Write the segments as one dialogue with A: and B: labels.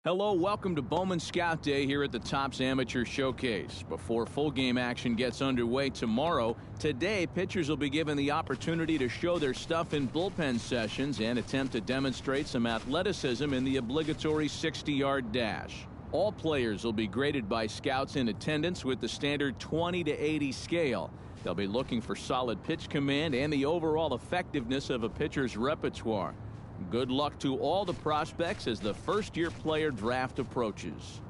A: Hello, welcome to Bowman Scout Day here at the Topps Amateur Showcase. Before full game action gets underway tomorrow, today pitchers will be given the opportunity to show their stuff in bullpen sessions and attempt to demonstrate some athleticism in the obligatory 60-yard dash. All players will be graded by scouts in attendance with the standard 20 to 80 scale. They'll be looking for solid pitch command and the overall effectiveness of a pitcher's repertoire. Good luck to all the prospects as the first-year player draft approaches.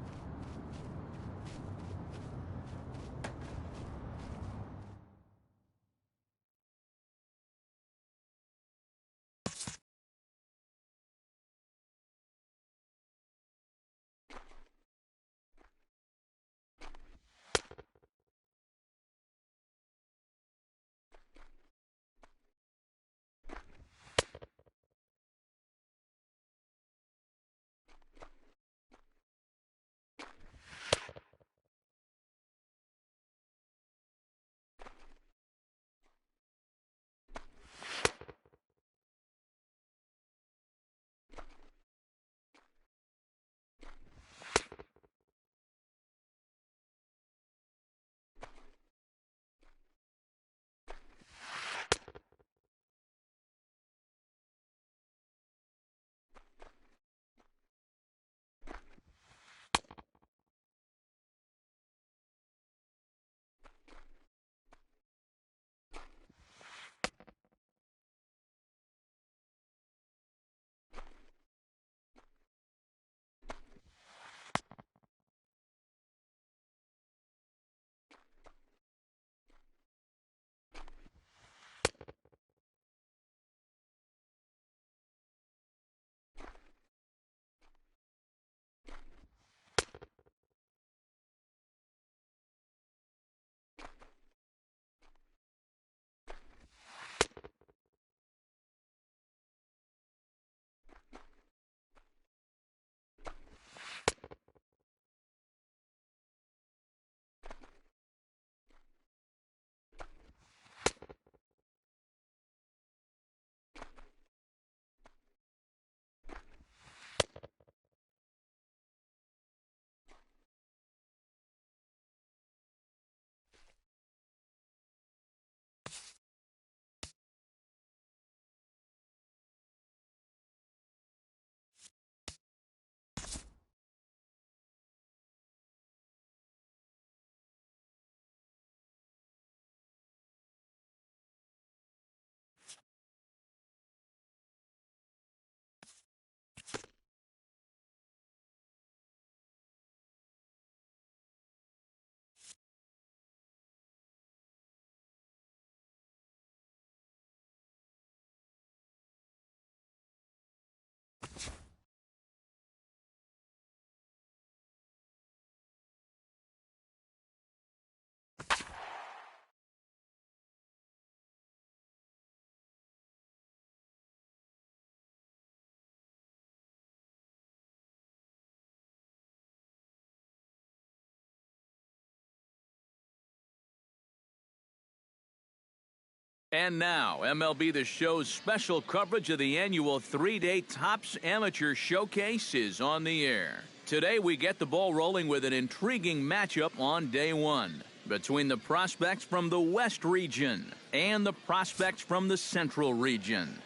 A: And now, MLB The Show's special coverage of the annual three-day Topps Amateur Showcase is on the air. Today, we get the ball rolling with an intriguing matchup on day one between the prospects from the West region and the prospects from the Central region.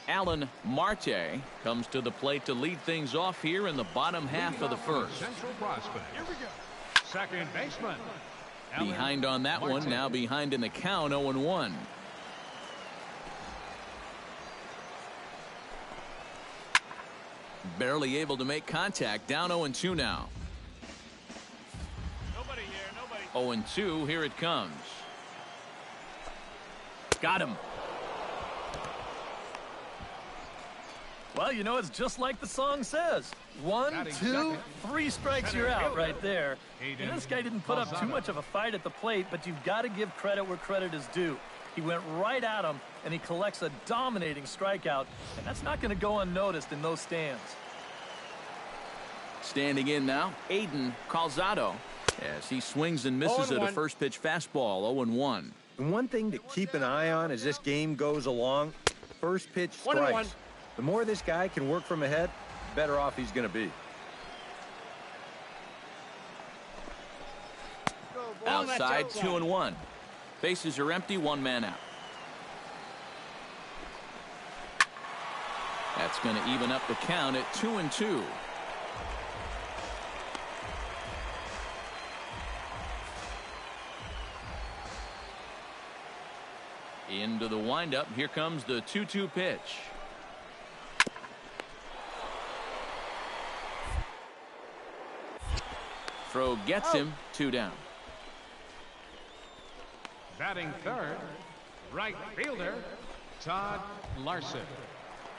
A: Alan Marte comes to the plate to lead things off here in the bottom half of the first.
B: Central prospect. Here we go. Second baseman.
A: Behind on that one, now behind in the count, 0-1. Barely able to make contact, down 0-2 now.
B: Nobody here, nobody.
A: 0-2, here it comes. Got him.
C: Well, you know, it's just like the song says. 1, 2, 3 strikes, you're out right there. And this guy didn't put up too much of a fight at the plate, but you've got to give credit where credit is due. He went right at him, and he collects a dominating strikeout, and that's not going to go unnoticed in those stands.
A: Standing in now, Aiden Calzado, as he swings and misses at a first pitch fastball, 0-1.
D: And one thing to keep an eye on as this game goes along, first pitch strikes. The more this guy can work from ahead, the better off he's going to be.
A: Outside, 2-1. Bases are empty, one man out. That's going to even up the count at 2-2. Into the windup. Here comes the 2-2 pitch. Throw gets him. 2 down.
B: Batting third, right fielder, Todd Larson.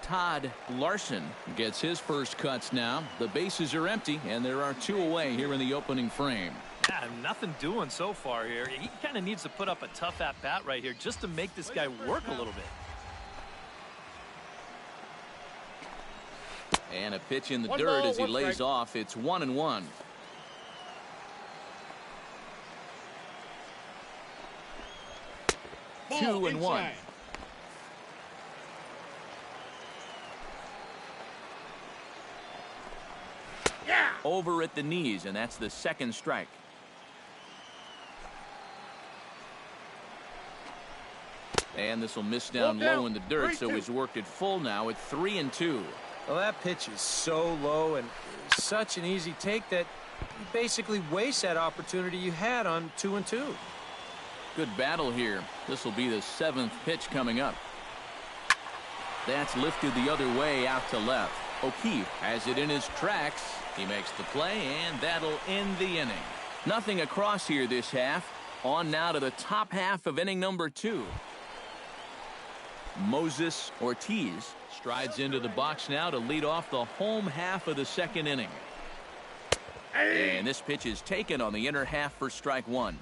A: Todd Larson gets his first cuts now. The bases are empty, and there are 2 away here in the opening frame.
C: Yeah, nothing doing so far here. He kind of needs to put up a tough at-bat right here just to make this guy work a little bit.
A: And a pitch in the dirt as he lays off. It's 1-1. Two and one.
B: Yeah.
A: Over at the knees, and that's the second strike. And this will miss down low in the dirt, so he's worked it full now at 3-2.
D: Well, that pitch is so low and such an easy take that you basically waste that opportunity you had on 2-2.
A: Good battle here. This will be the 7th pitch coming up. That's lifted the other way out to left. O'Keefe has it in his tracks. He makes the play, and that'll end the inning. Nothing across here this half. On now to the top half of inning number 2. Moses Ortiz strides into the box now to lead off the home half of the 2nd inning. And this pitch is taken on the inner half for strike 1.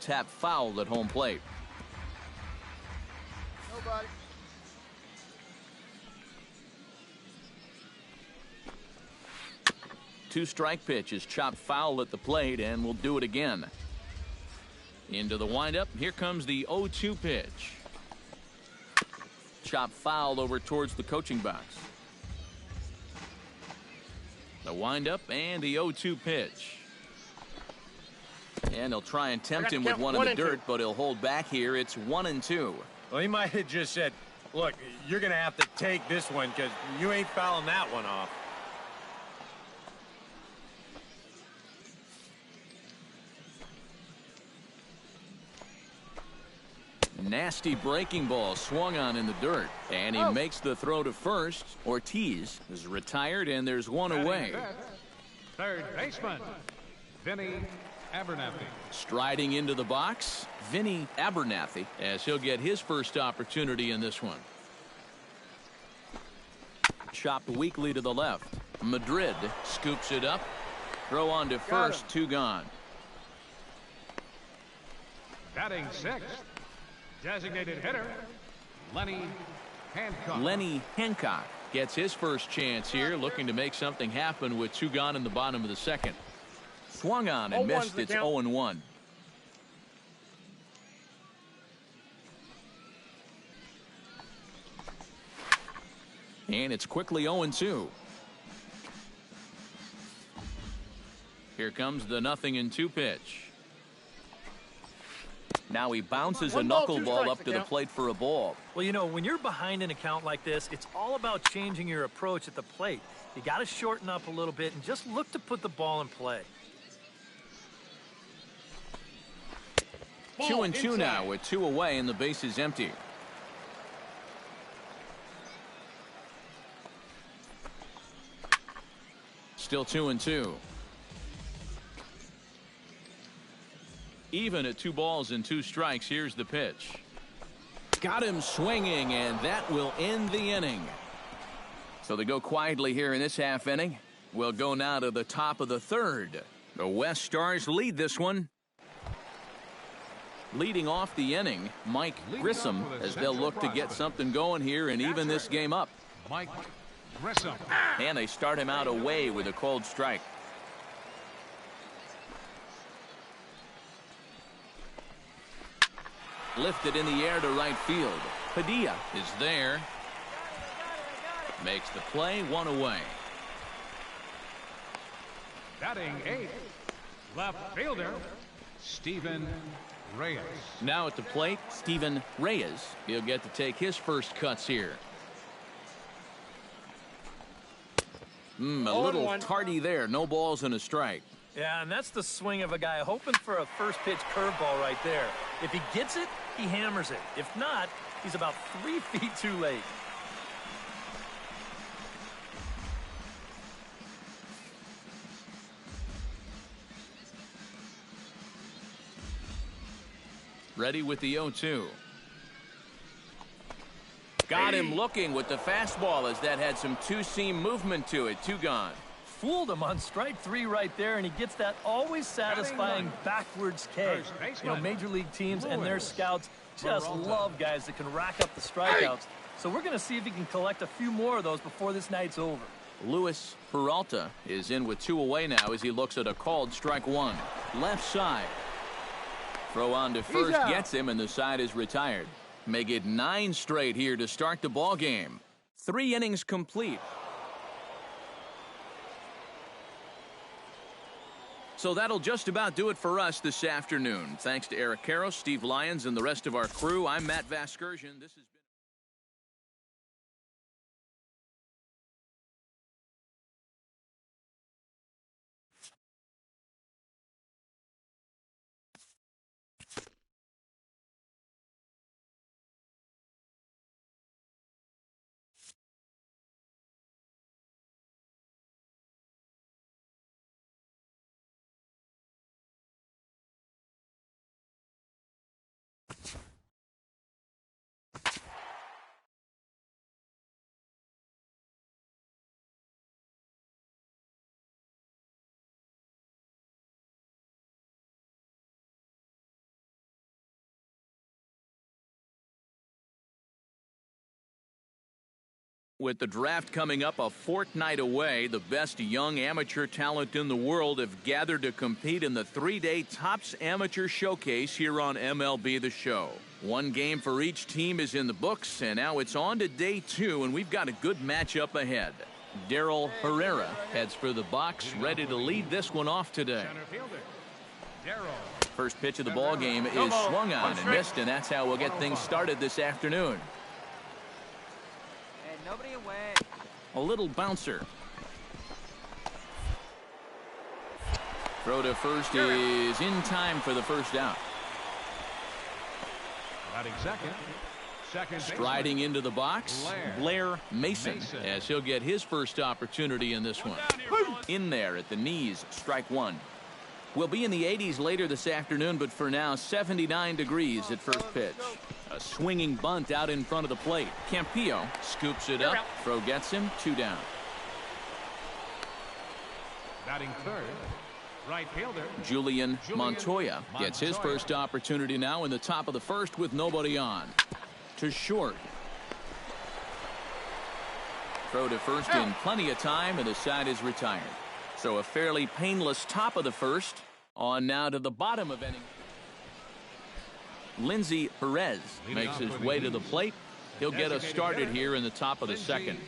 A: Tap foul at home plate.
E: Nobody.
A: Two-strike pitch is chopped foul at the plate, and we'll do it again. Into the windup. Here comes the 0-2 pitch. Chopped foul over towards the coaching box. The windup and the 0-2 pitch. And he'll try and tempt him with one in the dirt, but he'll hold back here. It's 1-2.
D: Well, he might have just said, look, you're going to have to take this one because you ain't fouling that one off.
A: Nasty breaking ball swung on in the dirt, and he makes the throw to first. Ortiz is retired, and there's one away.
B: Third baseman, Vinny Abernathy.
A: Striding into the box, Vinny Abernathy, as he'll get his first opportunity in this one. Chopped weakly to the left. Madrid scoops it up. Throw on to first, 2 gone.
B: Batting sixth, designated hitter, Lenny Hancock.
A: Lenny Hancock gets his first chance here, looking to make something happen with 2 gone in the bottom of the 2nd. Swung on and missed. It's 0-1. And it's quickly 0-2. Here comes the 0-2 pitch. Now he bounces a knuckleball up to the plate for a ball.
C: Well, you know, when you're behind an account like this, it's all about changing your approach at the plate. You got to shorten up a little bit and just look to put the ball in play.
A: 2-2 now with 2 away and the base is empty. Still 2-2. Even at 2 balls and 2 strikes. Here's the pitch. Got him swinging, and that will end the inning. So they go quietly here in this half inning. We'll go now to the top of the 3rd. The West Stars lead this one. Leading off the inning, Mike Grissom, as they'll look to get something going here and even this game up.
B: Mike Grissom.
A: And they start him out away with a cold strike. Lifted in the air to right field. Padilla is there. Makes the play, 1 away.
B: Batting 8th, left fielder, Steven Reyes.
A: Now at the plate, Steven Reyes. He'll get to take his first cuts here. A little tardy there. No balls and a strike.
C: Yeah, and that's the swing of a guy hoping for a first pitch curveball right there. If he gets it, he hammers it. If not, he's about 3 feet too late.
A: Ready with the 0-2. Got him looking with the fastball as that had some two-seam movement to it. 2 gone.
C: Fooled him on strike 3 right there, and he gets that always satisfying backwards K. You know, major league teams and their scouts just love guys that can rack up the strikeouts. So we're going to see if he can collect a few more of those before this night's over.
A: Luis Peralta is in with 2 away now as he looks at a called strike 1. Left side. Throw on to first gets him, and the side is retired. Make it 9 straight here to start the ball game. 3 innings complete. So that'll just about do it for us this afternoon. Thanks to Eric Karros, Steve Lyons, and the rest of our crew. I'm Matt Vasgersian. This has been with the draft coming up a fortnight away, the best young amateur talent in the world have gathered to compete in the 3-day Topps Amateur Showcase here on MLB The Show. 1 game for each team is in the books, and now it's on to day 2, and we've got a good matchup ahead. Darryl Herrera heads for the box, ready to lead this one off today. First pitch of the ball game is swung on and missed, and that's how we'll get things started this afternoon.
E: Nobody away.
A: A little bouncer. Throw to first is in time for the first out.
B: Batting second.
A: Striding into the box, Blair Mason, as he'll get his first opportunity in this one. In there at the knees, strike 1. We'll be in the 80s later this afternoon, but for now, 79 degrees at first pitch. A swinging bunt out in front of the plate. Campillo scoops it up. Throw gets him. 2 down.
B: Batting third, right fielder
A: Julian Montoya gets his first opportunity now in the top of the first with nobody on. To short. Throw to first in plenty of time, and the side is retired. So a fairly painless top of the first. On now to the bottom of inning. Lindsey Perez makes his way to the plate. He'll get us started here in the top of the second.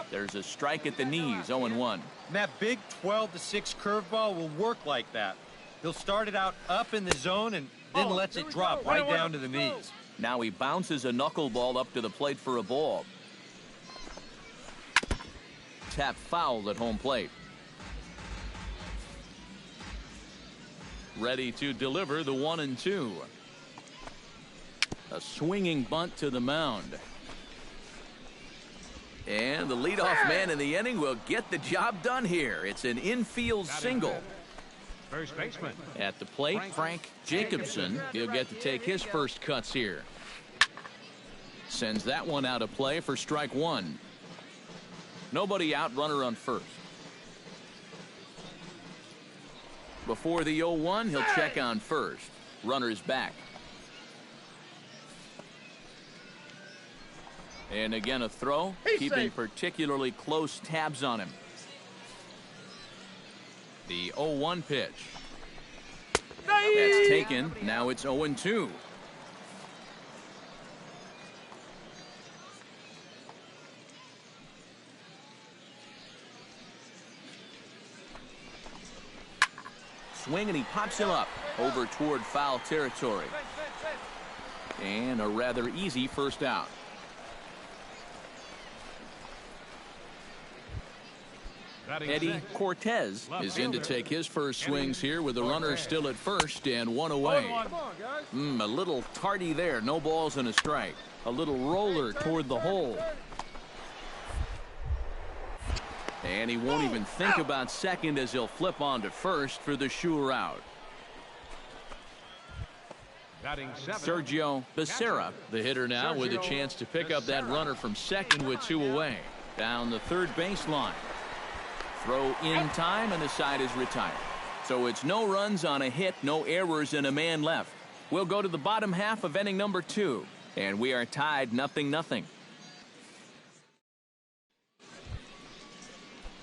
A: There's a strike at the knees, 0-1.
D: And that big 12-6 curveball will work like that. He'll start it out up in the zone and then lets it drop right down to the knees.
A: Now he bounces a knuckleball up to the plate for a ball. Tap fouled at home plate. Ready to deliver the 1-2. A swinging bunt to the mound. And the leadoff man in the inning will get the job done here. It's an infield single.
B: First baseman.
A: At the plate, Frank Jacobson. He'll get to take his first cuts here. Sends that one out of play for strike 1. Nobody out, runner on first. Before the 0-1, he'll check on first. Runner's back. And again a throw, keeping particularly close tabs on him. The 0-1 pitch. That's taken. Now it's 0-2. swing, and he pops him up over toward foul territory. And a rather easy first out. Eddie Cortez is in to take his first swings here with the runner still at first and one away. A little tardy there. No balls and a strike. A little roller toward the hole. And he won't even think about second as he'll flip on to first for the sure out. Sergio Becerra, the hitter now, with a chance to pick up that runner from second with two away. Down the third baseline. Throw in time, and the side is retired. So it's no runs on a hit, no errors, and a man left. We'll go to the bottom half of inning number 2, and we are tied 0-0.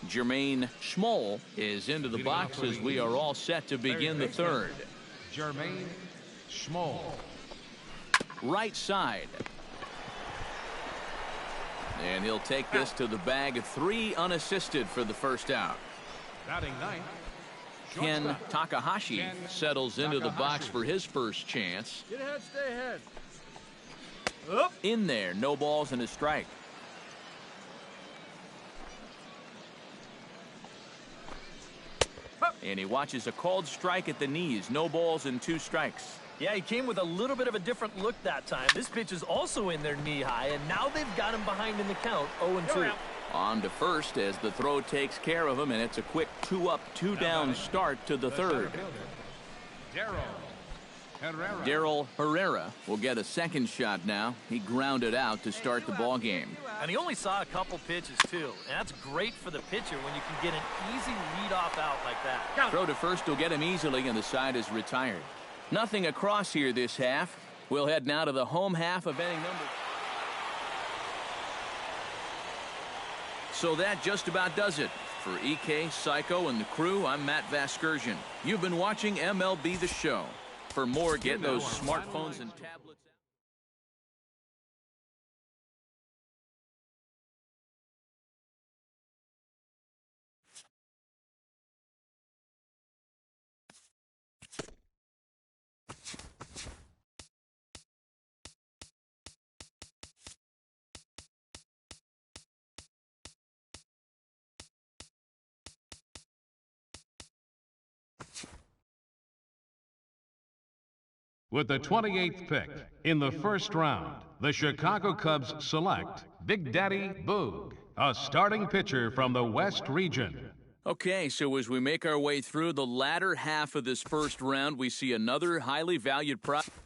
A: Jermaine Schmoll is into the box as we are all set to begin the third.
B: Jermaine Schmoll.
A: Right side. And he'll take this to the bag. 3 unassisted for the first out.
B: Batting ninth.
A: Ken Takahashi settles into the box for his first chance.
C: Get ahead, stay ahead.
A: In there, no balls and a strike. And he watches a called strike at the knees. No balls and 2 strikes.
C: Yeah, he came with a little bit of a different look that time. This pitch is also in their knee high, and now they've got him behind in the count, 0-2.
A: On to first as the throw takes care of him, and it's a quick 2-up, 2-down start to the third. Darryl Herrera will get a second shot now. He grounded out to start the ball game.
C: And he only saw a couple pitches, too. And that's great for the pitcher when you can get an easy leadoff out like that.
A: Throw to first will get him easily, and the side is retired. Nothing across here this half. We'll head now to the home half of inning number. So that just about does it. For EK, Psycho, and the crew, I'm Matt Vasgersian. You've been watching MLB The Show. For more, get those smartphones and tablets.
B: With the 28th pick in the first round, the Chicago Cubs select Big Daddy Boog, a starting pitcher from the West region.
A: Okay, so as we make our way through the latter half of this first round, we see another highly valued prospect.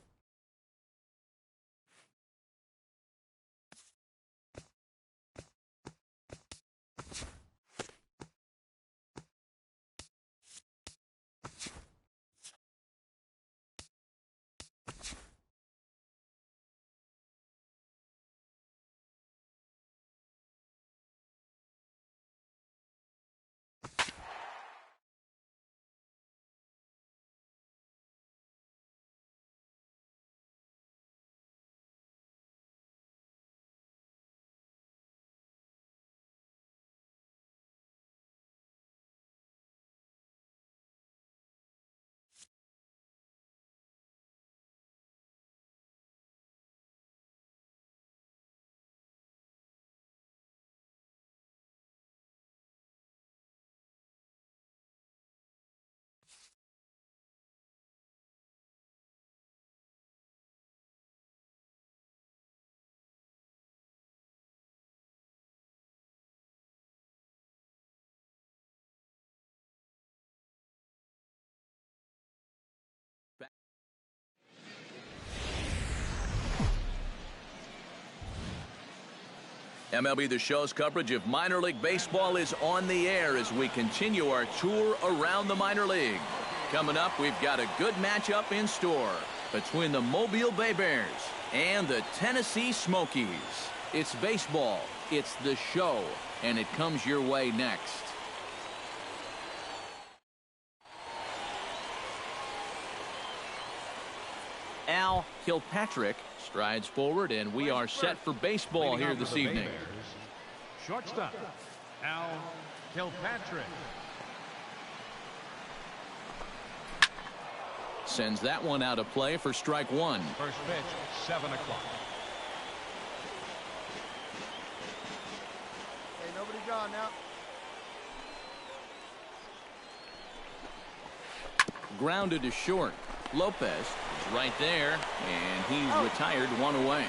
A: MLB The Show's coverage of minor league baseball is on the air as we continue our tour around the minor league. Coming up, we've got a good matchup in store between the Mobile Bay Bears and the Tennessee Smokies. It's baseball, it's the show, and it comes your way next. Al Kilpatrick strides forward, and we are set for baseball here this evening.
B: Shortstop, Al Kilpatrick.
A: Sends that one out of play for strike one.
B: First pitch, 7 o'clock.
E: Hey, nobody gone now.
A: Grounded to short. Lopez is right there, and he's retired, one away.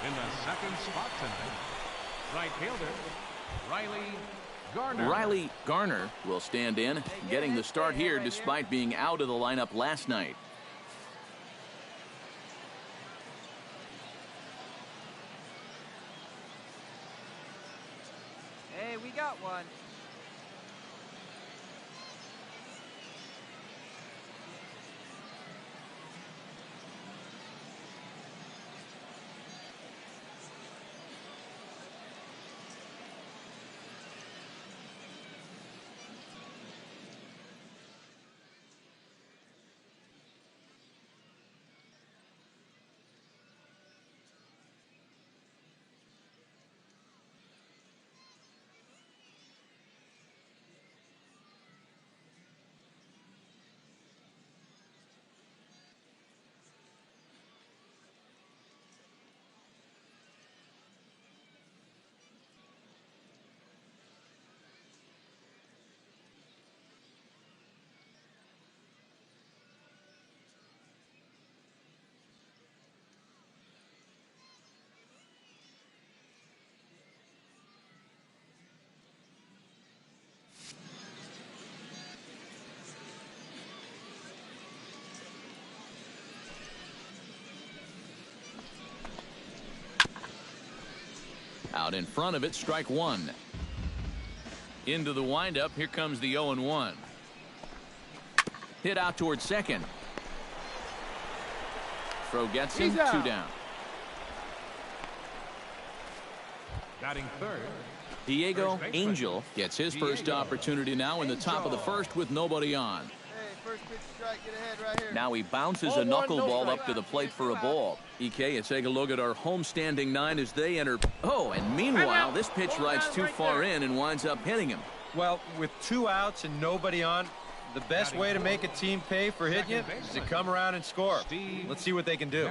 B: In the second spot tonight, right fielder, Riley Garner.
A: Riley Garner will stand in, getting the start here despite being out of the lineup last night.
E: Hey, we got one.
A: Out in front of it, strike one. Into the windup, here comes the 0-1. Hit out towards second. Throw gets him, 2 down.
B: Batting third,
A: Diego Angel gets his first opportunity now in the top of the first with nobody on.
E: Hey, first pitch strike, get ahead right here.
A: Now he bounces a knuckleball up to the plate for a ball. EK, let's take a look at our homestanding 9 as they enter. Oh, and meanwhile, this pitch rides too far in and winds up hitting him.
D: Well, with 2 outs and nobody on, the best way to make a team pay for hitting you is to come around and score. Let's see what they can do.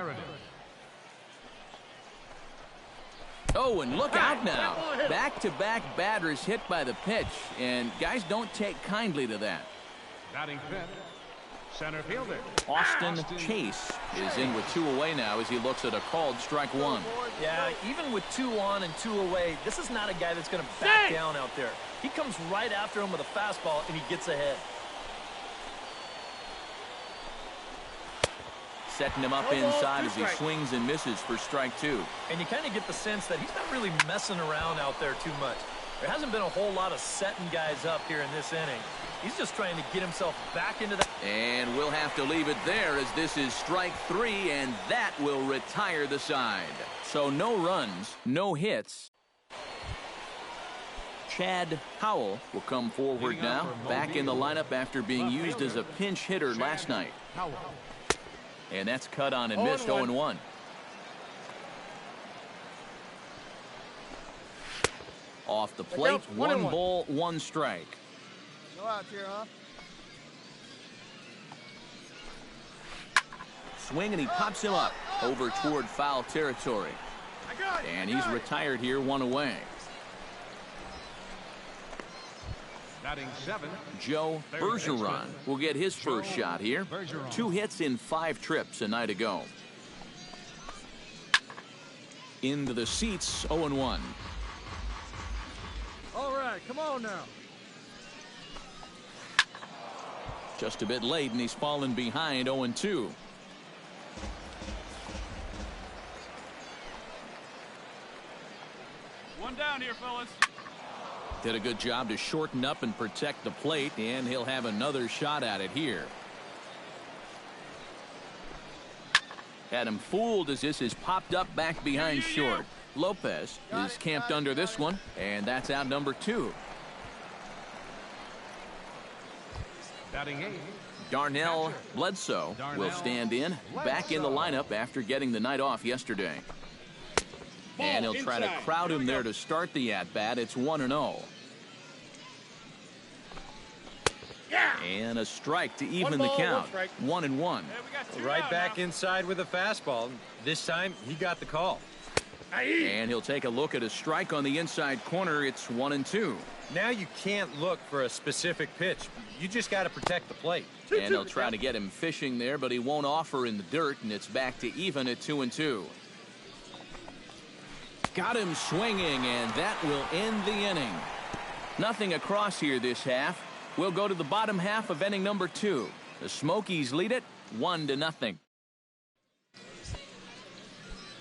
A: Oh, and look out now. Back-to-back batters hit by the pitch, and guys don't take kindly to that.
B: batting fifth, center fielder
A: Austin Chase is in with 2 away now as he looks at a called strike one.
C: Yeah, even with 2 on and 2 away, this is not a guy that's going to back down out there. He comes right after him with a fastball, and he gets ahead.
A: Setting him up inside as he swings and misses for strike 2.
C: And you kind of get the sense that he's not really messing around out there too much. There hasn't been a whole lot of setting guys up here in this inning. He's just trying to get himself back into that.
A: And we'll have to leave it there as this is strike 3, and that will retire the side. So no runs, no hits. Chad Howell will come forward now, back in the lineup after being used as a pinch hitter last night. And that's cut on and missed, 0-1. Off the plate, 1 ball, 1 strike.
E: No outs here, huh?
A: Swing, and he pops him up over toward foul territory. And he's retired here, 1 away.
B: batting 7,
A: Joe Bergeron will get his first shot here. 2 hits in 5 trips a night ago. Into the seats, 0-1.
E: All right, come on now.
A: Just a bit late, and he's fallen behind, 0-2.
F: One down here, fellas.
A: Did a good job to shorten up and protect the plate, and he'll have another shot at it here. Had him fooled as this is popped up back behind short. Lopez is camped under this one, and that's out number 2.
B: batting 8,
A: Darnell Bledsoe will stand in, back in the lineup after getting the night off yesterday. And he'll try to crowd him there to start the at-bat. It's 1-0. And a strike to even the count. 1-1.
D: Right back inside with a fastball. This time he got the call.
A: And he'll take a look at a strike on the inside corner. It's 1-2.
D: Now you can't look for a specific pitch. You just got to protect the plate.
A: And he'll try to get him fishing there, but he won't offer in the dirt, and it's back to even at 2-2. Got him swinging, and that will end the inning. Nothing across here this half. We'll go to the bottom half of inning number 2. The Smokies lead it 1-0.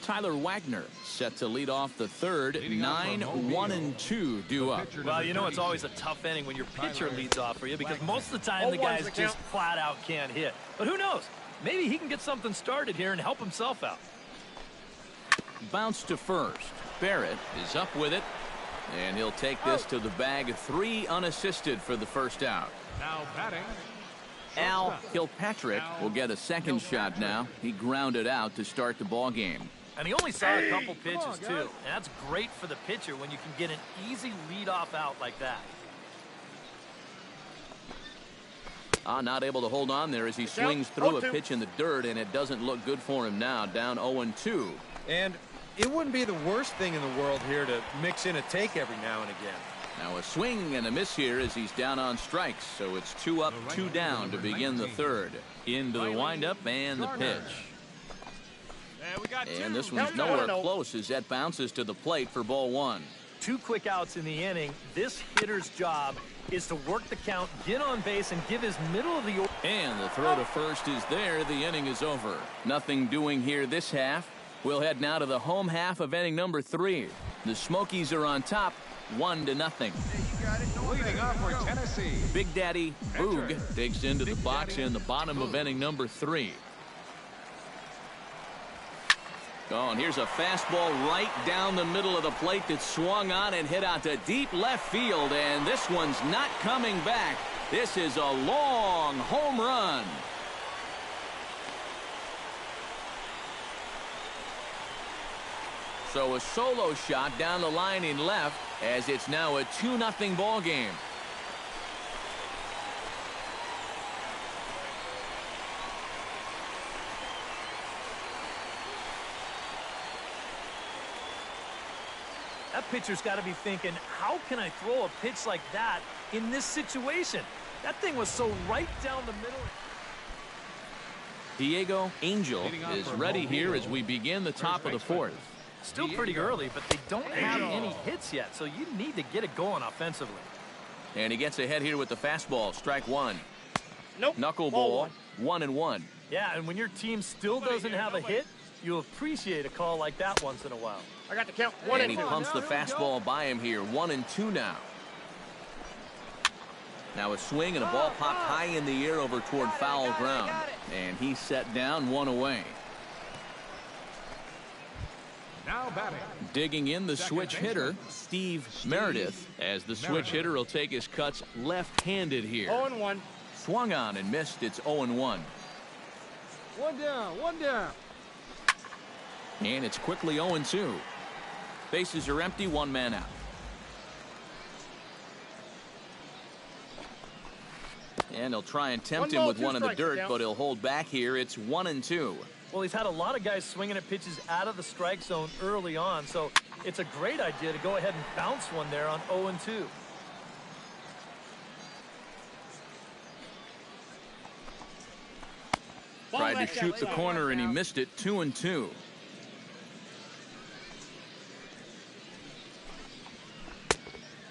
A: Tyler Wagner set to lead off the third. 9-1-2 due up.
C: Well, you know it's always a tough inning when your pitcher leads off for you because most of the time the guys just flat out can't hit. But who knows? Maybe he can get something started here and help himself out.
A: Bounce to first. Barrett is up with it. And he'll take this to the bag. 3 unassisted for the first out.
B: Now batting.
A: Al Kilpatrick will get a second shot now. He grounded out to start the ball game.
C: And he only saw a couple pitches, too. And that's great for the pitcher when you can get an easy leadoff out like that.
A: Not able to hold on there as he swings through a pitch in the dirt, and it doesn't look good for him now. Down 0-2.
D: And it wouldn't be the worst thing in the world here to mix in a take every now and again.
A: Now a swing and a miss here as he's down on strikes. So it's 2 up, 2 down to begin the third. Into the windup and the pitch. And this one's nowhere close as that bounces to the plate for ball 1.
C: 2 quick outs in the inning. This hitter's job is to work the count, get on base, and give his middle of the order.
A: And the throw to first is there. The inning is over. Nothing doing here this half. We'll head now to the home half of inning number 3. The Smokies are on top, 1-0.
B: Leading off for Tennessee.
A: Big Daddy Boog digs into the box in the bottom of inning number 3. Oh, and here's a fastball right down the middle of the plate that swung on and hit out to deep left field. And this one's not coming back. This is a long home run. So a solo shot down the line in left as it's now a 2-0 ball game.
C: That pitcher's got to be thinking, how can I throw a pitch like that in this situation? That thing was so right down the middle.
A: Diego Angel is ready here as we begin the top of the 4th.
C: Still pretty early, but they don't have any hits yet, so you need to get it going offensively.
A: And he gets ahead here with the fastball. Strike 1.
E: Nope.
A: Knuckleball, 1-1.
C: Yeah, and when your team still doesn't have a hit, you appreciate a call like that once in a while.
E: I got the count.
A: And he pumps the fastball by him here. 1-2 now. Now a swing and a ball popped high in the air over toward foul ground. And he's set down, 1 away.
B: Now batting.
A: Digging in the switch hitter, Steve Meredith, as the switch hitter will take his cuts left-handed here.
E: 0-1.
A: Swung on and missed. It's 0-1.
E: One down.
A: And it's quickly 0-2. Bases are empty, 1 man out. And he'll try and tempt him with one in the dirt, but he'll hold back here. It's 1-2.
C: Well, he's had a lot of guys swinging at pitches out of the strike zone early on, so it's a great idea to go ahead and bounce one there on 0-2.
A: Tried to shoot the corner and he missed it. 2-2.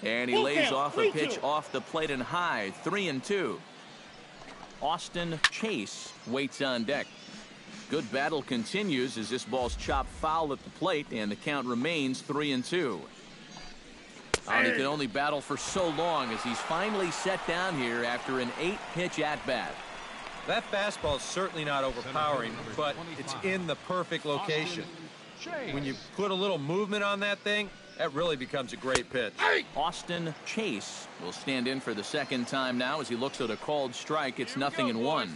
A: And he lays off a pitch off the plate and high. 3-2. Austin Chase waits on deck. Good battle continues as this ball's chopped foul at the plate, and the count remains 3-2. And he can only battle for so long as he's finally set down here after an 8-pitch at-bat.
D: That fastball is certainly not overpowering, but it's in the perfect location. When you put a little movement on that thing, that really becomes a great pitch.
A: Austin Chase will stand in for the second time now as he looks at a called strike. It's 0-1.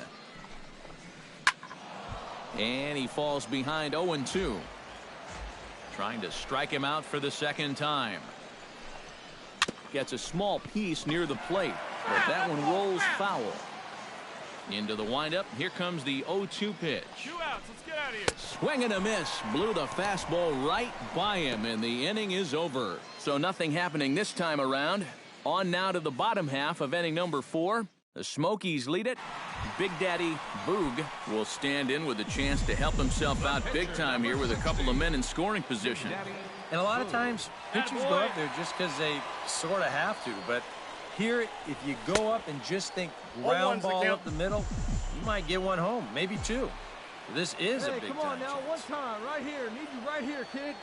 A: And he falls behind 0-2. Trying to strike him out for the second time. Gets a small piece near the plate. but that one rolls foul. Into the windup. Here comes the 0-2 pitch.
E: 2 outs. Let's get out of here.
A: Swing and a miss. Blew the fastball right by him, and the inning is over. So nothing happening this time around. On now to the bottom half of inning number 4. The Smokies lead it. Big Daddy Boog will stand in with a chance to help himself out big time here with a couple of men in scoring position.
D: And a lot of times, pitchers go up there just because they sort of have to. But here, if you go up and just think round ball up the middle, you might get one home, maybe 2. This is a big time.
E: Come on now, one time, right here. Need you right here, kid.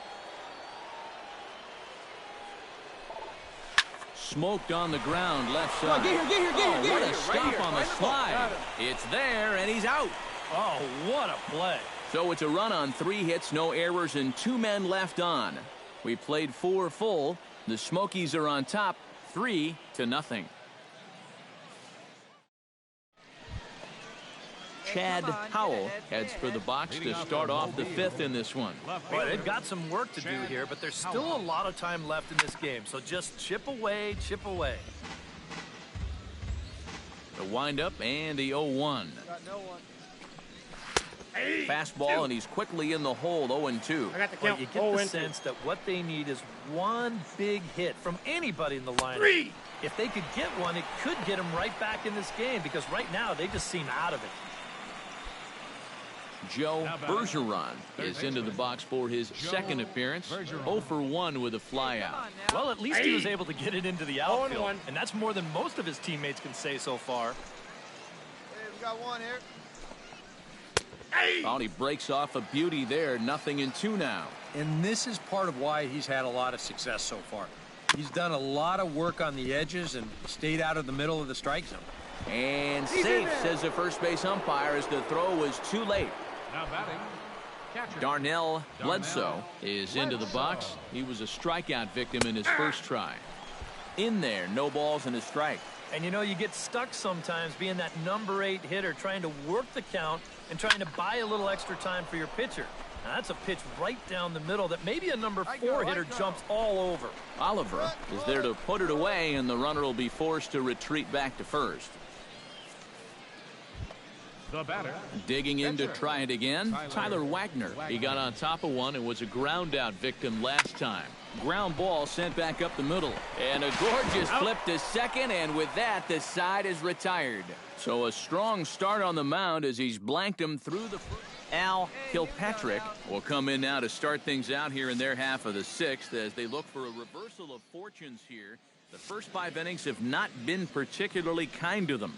A: Smoked on the ground, left side.
E: Get here.
A: What a stop on the slide. It's there, and he's out.
C: Oh, what a play.
A: So it's a run on 3 hits, no errors, and 2 men left on. We played 4 full. The Smokies are on top, 3-0. Chad Howell heads for the box to start off the 5th in this one.
C: Boy, they've got some work to do here, but there's still a lot of time left in this game. So just chip away, chip away.
A: The windup and the 0-1.
E: Got no one.
A: Fastball, and he's quickly in the hole, 0-2.
E: I got the
C: Well,
E: count.
C: you get the sense that what they need is one big hit from anybody in the lineup.
E: 3.
C: If they could get one, it could get them right back in this game because right now they just seem out of it.
A: Joe Bergeron is into the box for his second appearance. 0-for-1 with a flyout.
C: Well, at least he was able to get it into the outfield,
E: 0-1.
C: and that's more than most of his teammates can say so far.
E: Hey, we got one here.
A: Oh, he breaks off a beauty there. 0-2 now.
D: And this is part of why he's had a lot of success so far. He's done a lot of work on the edges and stayed out of the middle of the strike zone.
A: And safe, says the first base umpire, as the throw was too late.
B: Now batting, catcher.
A: Darnell Bledsoe is into the box. He was a strikeout victim in his first try. In there, no balls and a strike.
C: And you know, you get stuck sometimes being that number 8 hitter, trying to work the count and trying to buy a little extra time for your pitcher. Now, that's a pitch right down the middle that maybe a number 4 hitter jumps all over.
A: Oliver is there to put it away, and the runner will be forced to retreat back to first.
B: The batter.
A: Digging in to try it again, Tyler Wagner. He got on top of one and was a ground out victim last time. Ground ball sent back up the middle. And a gorgeous flip to second, and with that, the side is retired. So a strong start on the mound as he's blanked him through the first. Al Kilpatrick will come in now to start things out here in their half of the 6th as they look for a reversal of fortunes here. The first 5 innings have not been particularly kind to them.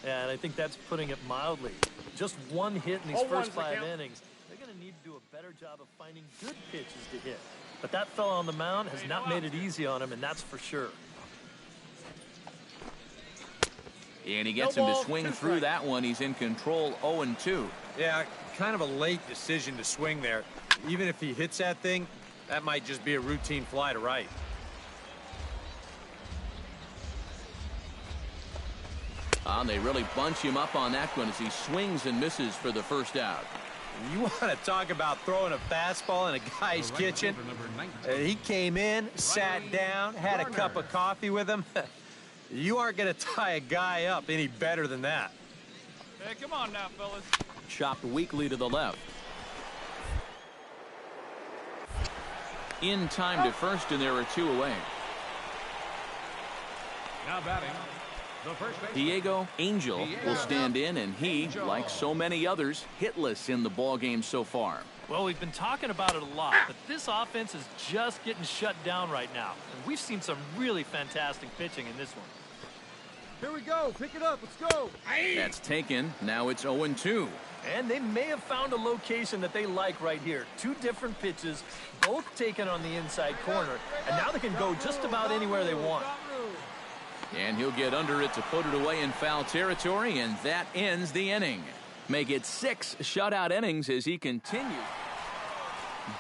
C: Yeah, and I think that's putting it mildly. Just one hit in these first 5 innings. They're going to need to do a better job of finding good pitches to hit. But that fella on the mound has not made it easy on him, and that's for sure.
A: And he gets him to swing through that one. He's in control, 0-2.
D: Yeah, kind of a late decision to swing there. Even if he hits that thing, that might just be a routine fly to right.
A: They really bunch him up on that one as he swings and misses for the first out.
D: You want to talk about throwing a fastball in a guy's kitchen? He came in, sat down, had a cup of coffee with him. You aren't going to tie a guy up any better than that.
E: Hey, come on now, fellas.
A: Chopped weakly to the left. In time to first, and there are 2 away.
B: Now batting, the first baseman.
A: Diego Angel will stand in, and he, like so many others, hitless in the ballgame so far.
C: Well, we've been talking about it a lot, but this offense is just getting shut down right now. And we've seen some really fantastic pitching in this one.
E: Here we go. Pick it up. Let's go.
A: That's taken. Now it's 0-2.
C: And they may have found a location that they like right here. 2 different pitches, both taken on the inside corner. And now they can go just about anywhere they want.
A: And he'll get under it to put it away in foul territory, and that ends the inning. Make it 6 shutout innings as he continues.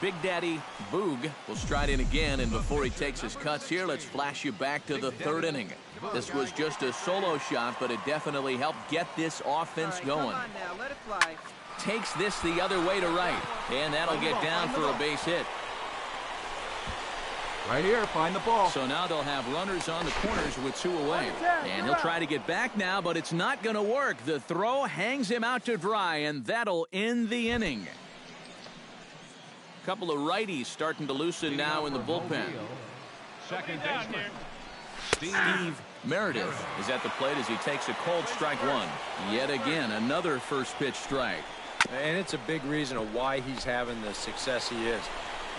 A: Big Daddy Boog will stride in again, and before he takes his cuts here, let's flash you back to the 3rd inning. This was just a solo shot, but it definitely helped get this offense going.
F: Come on now, let it fly.
A: Takes this the other way to right, and that'll get down for a base hit.
F: Right here, find the ball.
A: So now they'll have runners on the corners with 2 away. And he'll try to get back now, but it's not going to work. The throw hangs him out to dry, and that'll end the inning. A couple of righties starting to loosen now in the bullpen.
B: Second baseman,
A: Steve Meredith is at the plate as he takes a cold strike one. Yet again, another first pitch strike.
D: And it's a big reason of why he's having the success he is.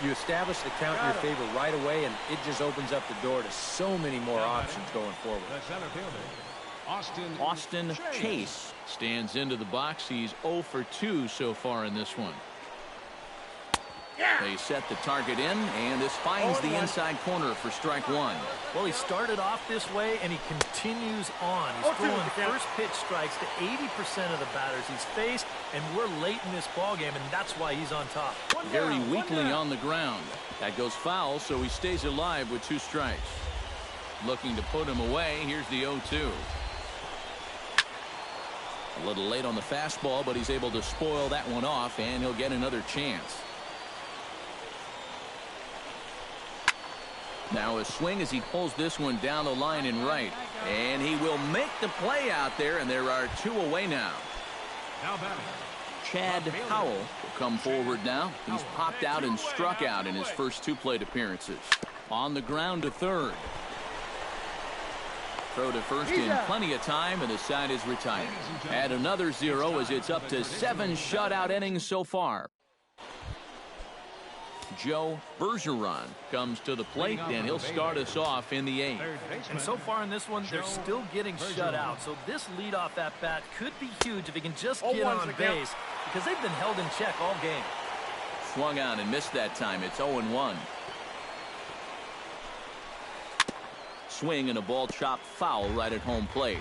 D: You establish the count in your favor right away, and it just opens up the door to so many more options going forward.
B: the center fielder,
A: Austin Chase stands into the box. He's 0 for 2 so far in this one. They set the target in, and this finds the inside corner for strike one.
C: Well, he started off this way, and he continues on. He's throwing first pitch strikes to 80% of the batters he's faced, and we're late in this ballgame, and that's why he's on top.
A: Very weakly on the ground. That goes foul, so he stays alive with 2 strikes. Looking to put him away. Here's the 0-2. A little late on the fastball, but he's able to spoil that one off, and he'll get another chance. Now a swing as he pulls this one down the line in right. And he will make the play out there, and there are 2 away now.
B: now batting,
A: Chad Howell will come forward now. He's popped out and struck out in his first 2 plate appearances. On the ground to third. Throw to first in plenty of time, and the side is retired. Add another 0 as it's up to 7 shutout innings so far. Joe Bergeron comes to the plate, and he'll start us off in the 8th.
C: And so far in this one, they're still getting shut out. So this leadoff at bat could be huge if he can just get on base, because they've been held in check all game.
A: Swung out and missed that time. It's 0-1. Swing and a ball chopped foul right at home plate.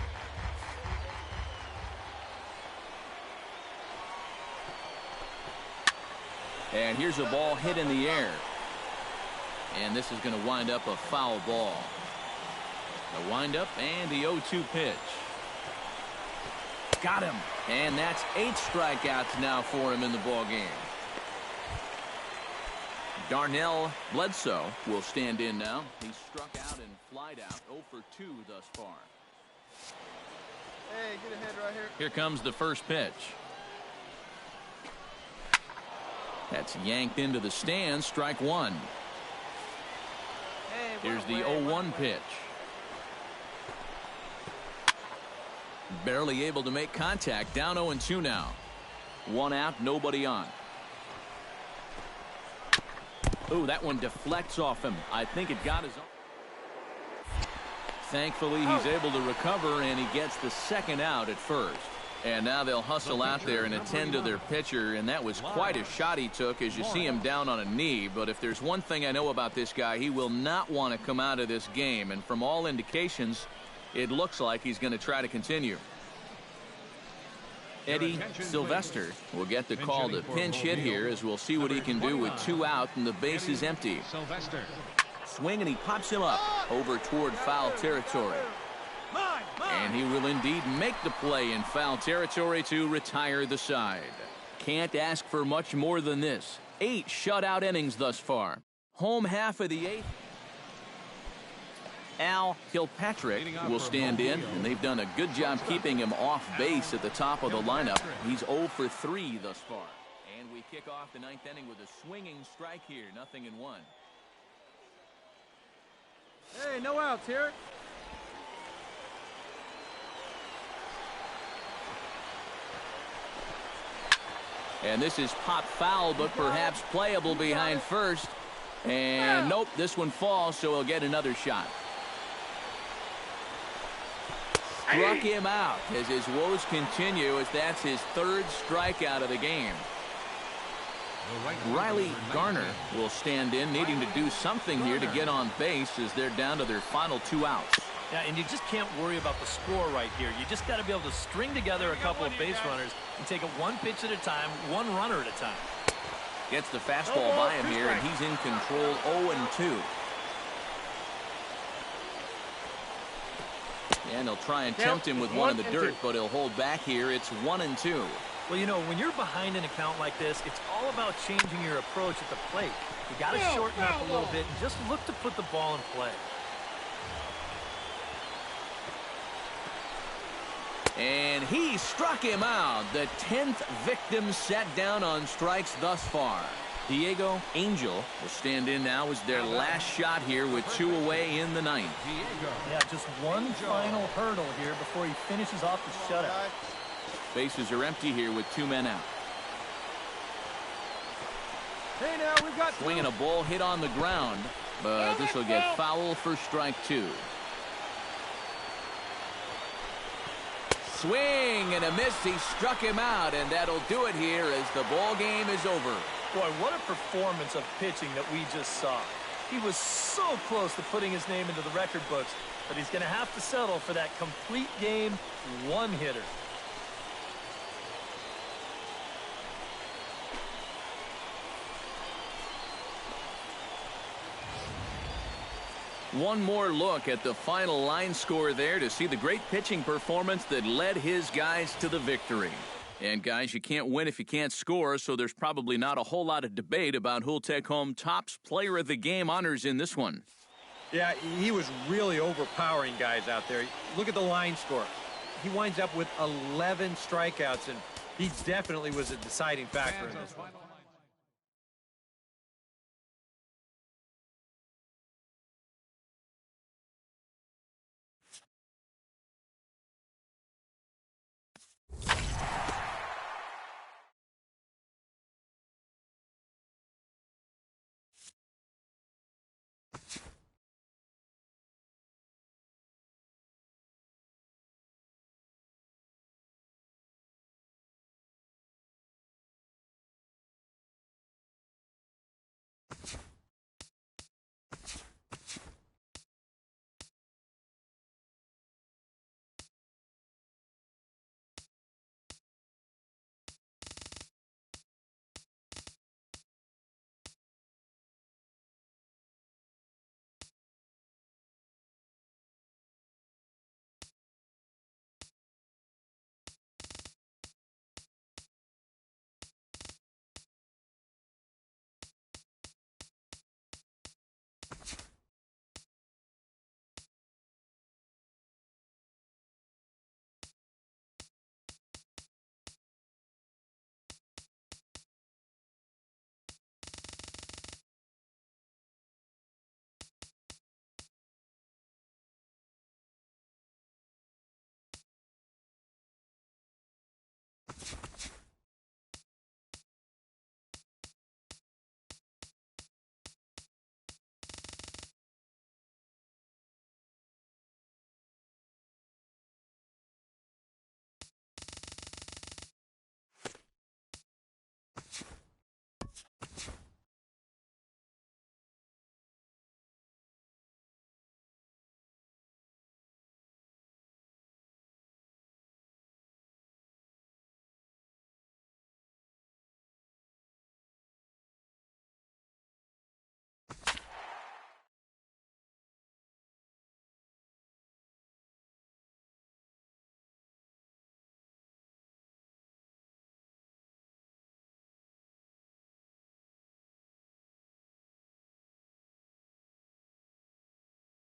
A: And here's a ball hit in the air. And this is going to wind up a foul ball. The windup and the 0-2 pitch. Got him. And that's 8 strikeouts now for him in the ball game. Darnell Bledsoe will stand in now. He struck out and flied out. 0 for 2 thus far.
E: Hey, get ahead right here.
A: Here comes the first pitch. That's yanked into the stands. Strike one. Here's the 0-1 pitch. Barely able to make contact. Down 0-2 now. 1 out, nobody on. Ooh, that one deflects off him. I think it got his own. Thankfully, he's able to recover, and he gets the second out at first. And now they'll hustle out there and attend to their pitcher, and that was quite a shot he took as you see him down on a knee. But if there's one thing I know about this guy, he will not want to come out of this game. And from all indications, it looks like he's going to try to continue. Eddie Sylvester will get the call to pinch hit here, as we'll see what he can do with 2 out and the base is empty.
B: Sylvester.
A: Swing, and he pops him up over toward foul territory. And he will indeed make the play in foul territory to retire the side. Can't ask for much more than this. 8 shutout innings thus far. Home half of the 8th. Al Kilpatrick will stand in, and they've done a good job keeping him off base at the top of the lineup. He's 0 for 3 thus far. And we kick off the 9th inning with a swinging strike here. 0-1.
E: Hey, no outs here.
A: And this is pop foul, but perhaps playable behind first. And nope, this one falls, so he'll get another shot. Struck him out as his woes continue, as that's his 3rd strikeout of the game. Riley Garner will stand in, needing to do something here to get on base as they're down to their final 2 outs.
C: Yeah, and you just can't worry about the score right here. You just got to be able to string together a couple of base runners and take it 1 pitch at a time, 1 runner at a time.
A: Gets the fastball by him here, and he's in control. 0-2. And they'll try and tempt him with one in the dirt, but he'll hold back here. It's 1-2.
C: Well, you know, when you're behind an account like this, it's all about changing your approach at the plate. You got to shorten up a little bit and just look to put the ball in play.
A: And he struck him out. The 10th victim set down on strikes thus far. Diego Angel will stand in now as their last shot here with 2 away in the 9th.
C: Yeah, just one final hurdle here before he finishes off the shutout.
A: Bases are empty here with 2 men out.
E: Hey, now we've got
A: Swinging a ball hit on the ground, but this will get foul for strike 2. Swing and a miss. He struck him out, and that'll do it here as the ball game is over.
C: Boy, what a performance of pitching that we just saw. He was so close to putting his name into the record books, but he's going to have to settle for that complete game one-hitter.
A: One more look at the final line score there to see the great pitching performance that led his guys to the victory. And guys, you can't win if you can't score, so there's probably not a whole lot of debate about who'll take home Topps Player of the Game honors in this one.
D: Yeah, he was really overpowering guys out there. Look at the line score. He winds up with 11 strikeouts, and he definitely was a deciding factor in this one.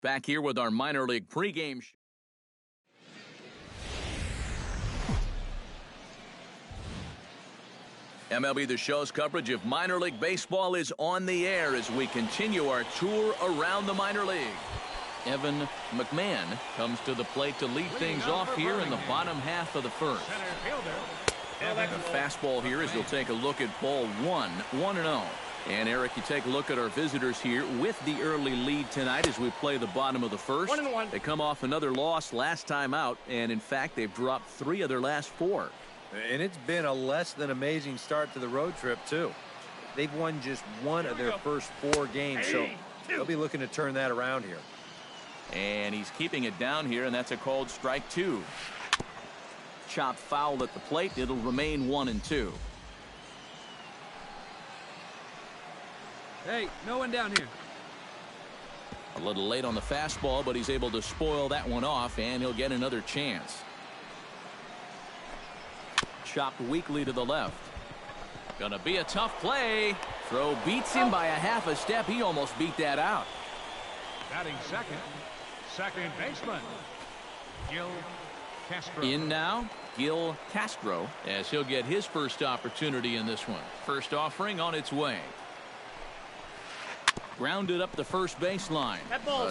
A: Back here with our minor league pregame. MLB The Show's coverage of minor league baseball is on the air as we continue our tour around the minor league. Evan McMahon comes to the plate to lead things off here in the bottom half of the first. A fastball here as they'll take a look at ball 1-0. And Eric, you take a look at our visitors here with the early lead tonight as we play the bottom of the first.
E: 1-1.
A: They come off another loss last time out, and in fact they've dropped 3 of their last 4.
D: And it's been a less than amazing start to the road trip, too. They've won just 1 of their first 4 games, so they'll be looking to turn that around here.
A: And he's keeping it down here, and that's a called strike 2. Chop foul at the plate. It'll remain 1-2.
E: Hey, no one down here.
A: A little late on the fastball, but he's able to spoil that one off, and he'll get another chance. chopped weakly to the left. Gonna be a tough play. Throw beats him by a half a step. He almost beat that out.
B: Batting second baseman, Gil Castro.
A: In now, Gil Castro, as he'll get his first opportunity in this one. First offering on its way. Grounded up the first baseline.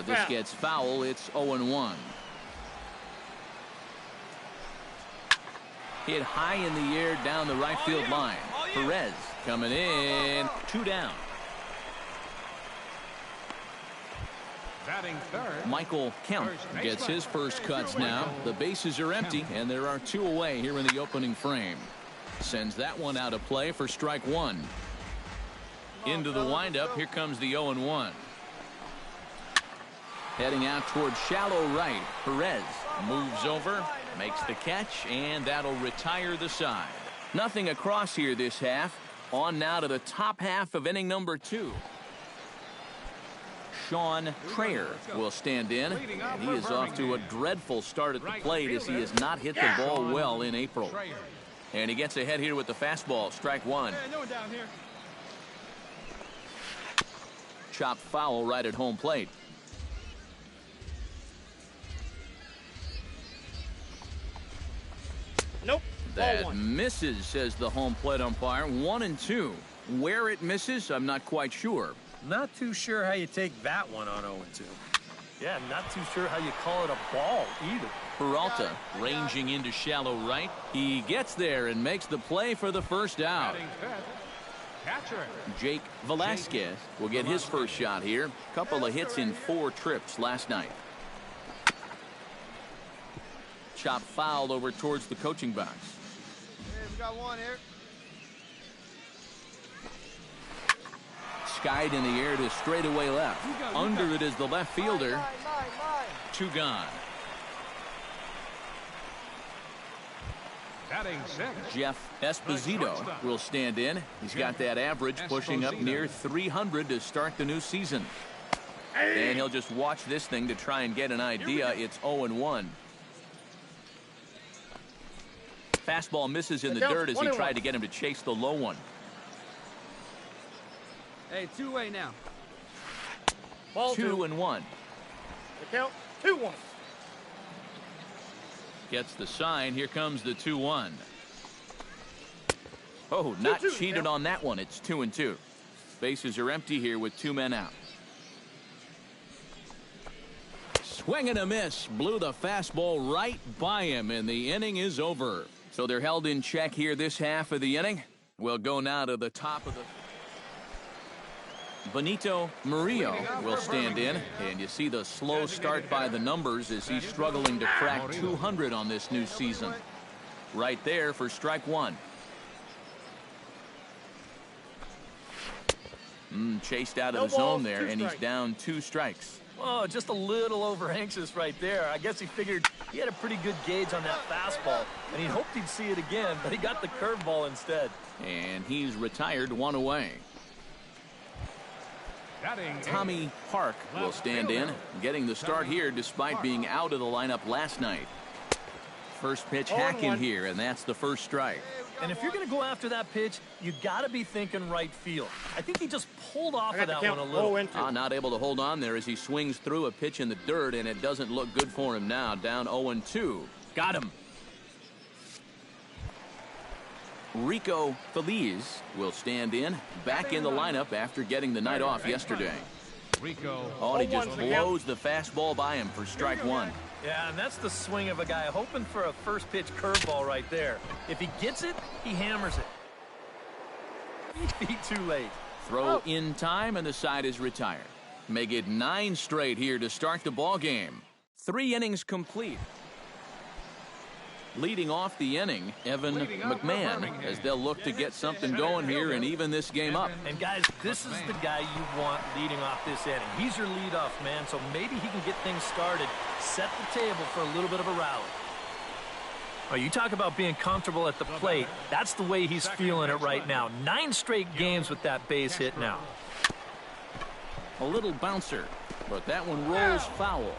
A: This gets foul. It's 0-1. Hit high in the air down the right field line. Perez coming in. 2 down.
B: Batting third,
A: Michael Kemp gets his first cuts now. The bases are empty, and there are 2 away here in the opening frame. Sends that one out of play for strike 1. Into the windup. Here comes the 0-1. Heading out towards shallow right. Perez moves over, makes the catch, and that'll retire the side. Nothing across here this half. On now to the top half of inning number 2. Sean Trayer will stand in, and he is off to a dreadful start at the plate as he has not hit the ball well in April. And he gets ahead here with the fastball. Strike 1. Chopped foul right at home plate.
F: Nope.
A: That misses, says the home plate umpire. 1-2. Where it misses, I'm not quite sure.
D: Not too sure how you take that one on 0-2.
C: Yeah, not too sure how you call it a ball either.
A: Peralta ranging into shallow right. He gets there and makes the play for the first out.
B: batting fifth, catcher.
A: Jake Velasquez will get his first shot here. Couple of hits in 4 trips last night. Chop foul over towards the coaching box.
F: Hey, we got one here.
A: Skied in the air to straightaway left. Under it is the left fielder.
F: Mine.
A: 2 gone.
B: Batting sixth,
A: Jeff Esposito will stand in. He's got that average pushing up near 300 to start the new season. And he'll just watch this thing to try and get an idea. It's 0-1. Fastball misses in the dirt as he tried to get him to chase the low one.
E: Hey, 2-way now.
F: Ball
A: 2-1.
F: The count 2-1.
A: Gets the sign. Here comes the 2-1. Oh, not
F: 2-2
A: cheated
F: now.
A: on that one. It's 2-2. Bases are empty here with 2 men out. Swing and a miss. Blew the fastball right by him, and the inning is over. So they're held in check here this half of the inning. We'll go now to the top of the... Benito Murillo will stand in, and you see the slow start by the numbers as he's struggling to crack 200 on this new season. Right there for strike 1. Chased out of the zone there, and he's down 2 strikes.
C: Oh, just a little over anxious right there. I guess he figured he had a pretty good gauge on that fastball, and he hoped he'd see it again, but he got the curveball instead.
A: And he's retired 1 away.
B: batting
A: Tommy Park will stand in, getting the start here despite being out of the lineup last night. First pitch hacking here, and that's the first strike.
C: And if you're going to go after that pitch, you got to be thinking right field. I think he just pulled off of that one a little.
A: Not able to hold on there as he swings through a pitch in the dirt, and it doesn't look good for him now. Down 0-2. Got him. Rico Feliz will stand in, back in the lineup after getting the night off yesterday.
B: Rico.
A: Oh, and he just blows the fastball by him for strike 1.
C: Yeah, and that's the swing of a guy hoping for a first pitch curveball right there. If he gets it, he hammers it. 3 feet too late.
A: Throw in time, and the side is retired. Make it 9 straight here to start the ball game. 3 innings complete. Leading off the inning, Evan McMahon, as they'll look to get something going here and even this game up.
C: And guys, this is the guy you want leading off this inning. He's your leadoff man, so maybe he can get things started, set the table for a little bit of a rally. Oh, you talk about being comfortable at the plate. That's the way he's feeling it right now. 9 straight games with that base hit now.
A: A little bouncer, but that one rolls foul.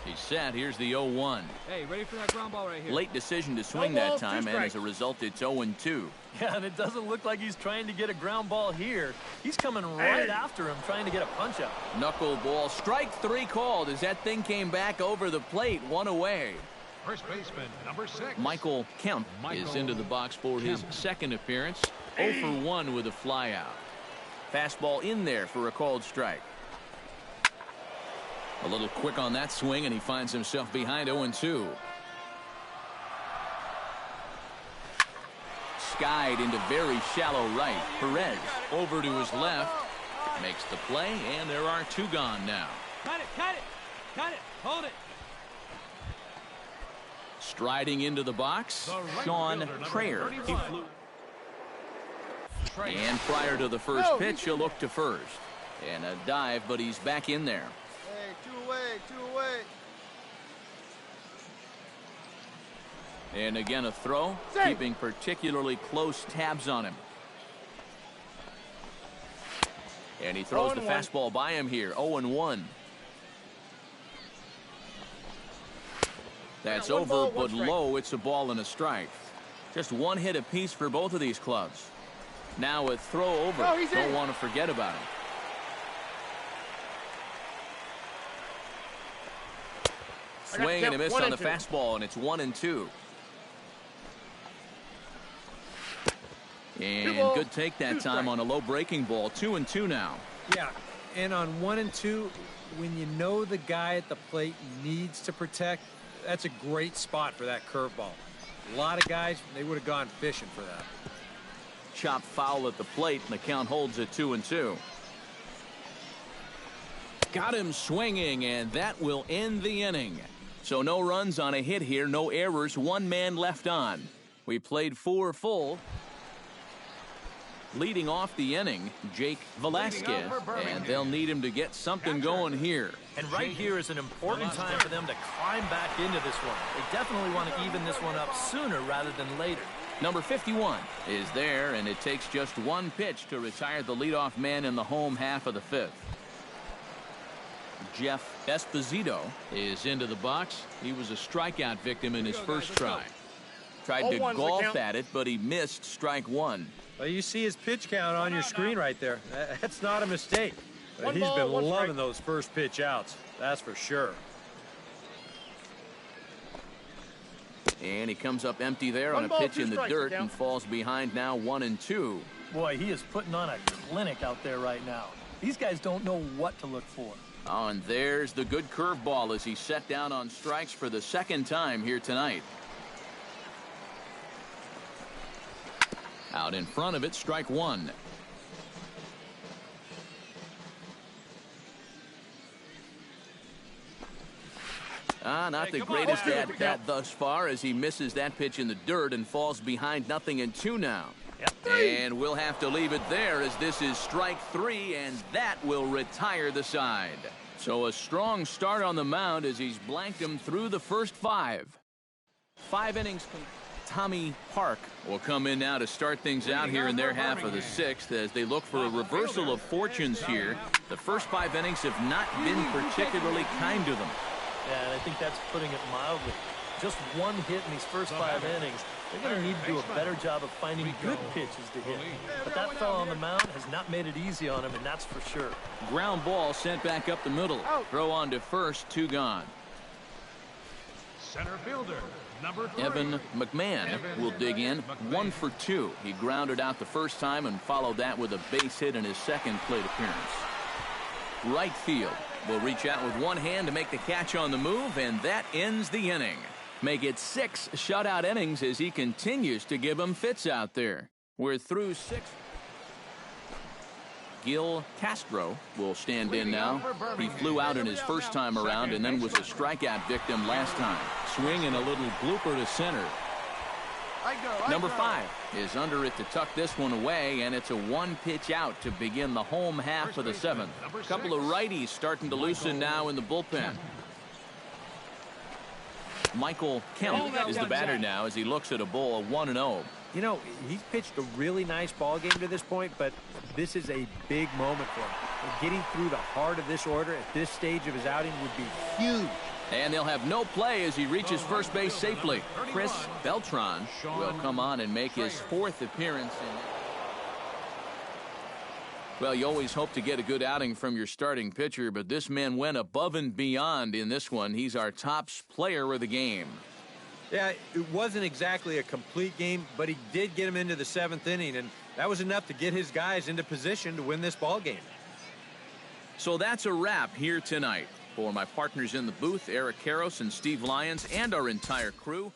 A: He's set. Here's the 0-1.
E: Hey, ready for that ground ball right here.
A: Late decision to swing
F: No
A: that
F: balls,
A: time,
F: two
A: and as
F: strikes.
A: a result, it's 0-2.
C: Yeah, and it doesn't look like he's trying to get a ground ball here. He's coming right after him, trying to get a punch out.
A: Knuckleball. Strike 3 called as that thing came back over the plate. 1 away.
B: First baseman, number 6.
A: Michael Kemp is into the box for his second appearance. 0 for 1 with a flyout. Fastball in there for a called strike. A little quick on that swing, and he finds himself behind 0-2. Skied into very shallow right. Perez over to his left. Makes the play, and there are 2 gone now.
E: Cut it, cut it, cut it, hold it.
A: Striding into the box, Sean Trayer. He flew. And prior to the first pitch, he'll look to first. And a dive, but he's back in there.
F: Hey, 2 away, 2 away.
A: And again, a throw, keeping particularly close tabs on him. And he throws the fastball by him here, 0-1. That's over, but low. It's a ball and a strike. Just 1 hit apiece for both of these clubs. Now a throw over. Don't want to forget about him. Swing and a miss on the fastball, and it's 1-2. And good take that time on a low breaking ball. 2-2 now.
D: Yeah, and on 1 and 2, when you know the guy at the plate needs to protect, that's a great spot for that curveball. A lot of guys, they would have gone fishing for that.
A: Chop foul at the plate, and the count holds at 2-2. Got him swinging, and that will end the inning. So no runs on a hit here, no errors, 1 man left on. We played 4 full. Leading off the inning, Jake Velasquez, and they'll need him to get something going here.
C: And right here is an important time for them to climb back into this one. They definitely want to even this one up sooner rather than later.
A: Number 51 is there, and it takes just 1 pitch to retire the leadoff man in the home half of the 5th. Jeff Esposito is into the box. He was a strikeout victim in his first try. Tried to golf at it, but he missed strike 1.
D: Well, you see his pitch count on your screen right there. That's not a mistake. But he's been loving those first pitch outs. That's for sure.
A: And he comes up empty there on a pitch in the dirt and falls behind now 1-2.
C: Boy, he is putting on a clinic out there right now. These guys don't know what to look for.
A: Oh, and there's the good curveball as he set down on strikes for the 2nd time here tonight. Out in front of it, strike 1. Not the greatest at that thus far as he misses that pitch in the dirt and falls behind 0-2 now. And we'll have to leave it there as this is strike 3, and that will retire the side. So a strong start on the mound as he's blanked him through the first 5. 5 innings. Tommy Park will come in now to start things out here in their half of the 6th as they look for a reversal of fortunes here. The first 5 innings have not been particularly kind to them.
C: Yeah, and I think that's putting it mildly. Just 1 hit in these first 5 innings. They're going to need to do a better job of finding good pitches to hit. But that fellow on the mound has not made it easy on him, and that's for sure.
A: Ground ball sent back up the middle. Throw on to first, 2 gone.
B: Center fielder, number 3.
A: Evan McMahon will dig in, 1 for 2. He grounded out the first time and followed that with a base hit in his second plate appearance. Right field will reach out with 1 hand to make the catch on the move, and that ends the inning. Make it 6 shutout innings as he continues to give them fits out there. We're through 6. Gil Castro will stand in now. He flew out in his first time around and then was a strikeout victim last time. Swing and a little blooper to center. Number 5 is under it to tuck this one away, and it's a 1-pitch out to begin the home half of the 7th. A couple of righties starting to loosen now in the bullpen. Michael Kemp is the batter now as he looks at a bowl of 1-0.
D: You know, he's pitched a really nice ball game to this point, but this is a big moment for him. Getting through the heart of this order at this stage of his outing would be huge.
A: And they'll have no play as he reaches first base safely. Chris Beltran will come on and make his 4th appearance. Well, you always hope to get a good outing from your starting pitcher, but this man went above and beyond in this one. He's our top player of the game.
D: Yeah, it wasn't exactly a complete game, but he did get him into the 7th inning, and that was enough to get his guys into position to win this ball game.
A: So that's a wrap here tonight. For my partners in the booth, Eric Karros and Steve Lyons, and our entire crew,